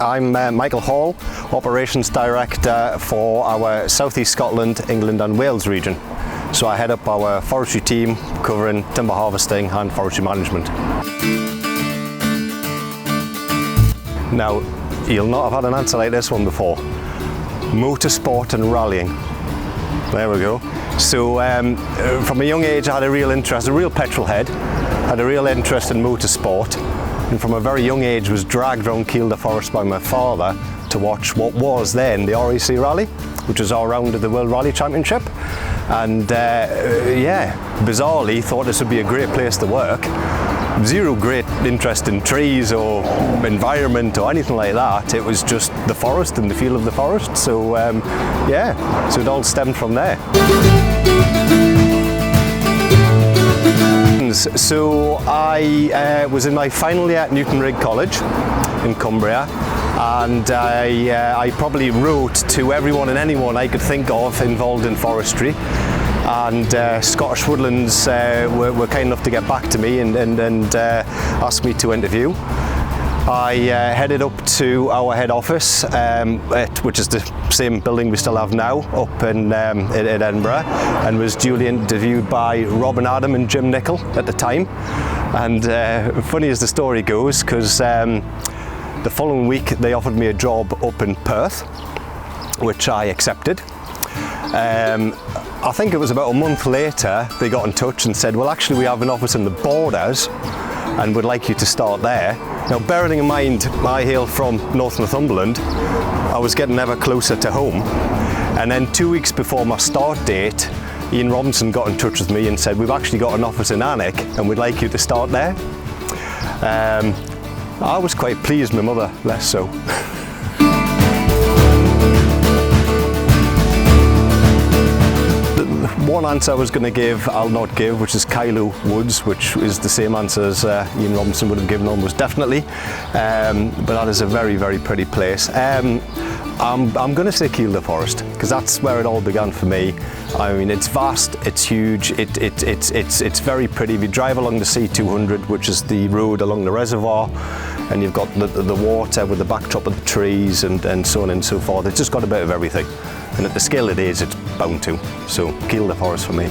I'm Michael Hall, Operations Director for our South East Scotland, England and Wales region. So I head up our forestry team covering timber harvesting and forestry management. Now, you'll not have had an answer like this one before. Motorsport and rallying. There we go. So from a young age I had a real interest, a real petrol head, had a real interest in motorsport. And from a very young age was dragged around Kielder Forest by my father to watch what was then the RAC Rally, which was our round of the World Rally Championship. And yeah, bizarrely thought this would be a great place to work. Zero great interest in trees or environment or anything like that. It was just the forest and the feel of the forest. So yeah, so it all stemmed from there. So I was in my final year at Newtonrig College in Cumbria, and I probably wrote to everyone and anyone I could think of involved in forestry, and Scottish Woodlands were kind enough to get back to me and asked me to interview. I headed up to our head office, which is the same building we still have now, up in Edinburgh, and was duly interviewed by Robin Adam and Jim Nicholl at the time. And funny as the story goes, because the following week they offered me a job up in Perth, which I accepted. I think it was about a month later they got in touch and said, well, actually we have an office in the Borders and would like you to start there. Now, bearing in mind I hail from North Northumberland, I was getting ever closer to home. And then 2 weeks before my start date, Ian Robinson got in touch with me and said, we've actually got an office in Alnwick and we'd like you to start there. I was quite pleased, my mother less so. One answer I was going to give, I'll not give, which is Kylo Woods, which is the same answer as Ian Robinson would have given almost definitely. But that is a very, very pretty place. I'm going to say Kielder Forest, because that's where it all began for me. I mean, it's vast, it's huge, it's very pretty. If you drive along the C200, which is the road along the reservoir, and you've got the water with the backdrop of the trees and so on and so forth, it's just got a bit of everything. And at the scale it is, it's bound to. So Kielder Forest for me.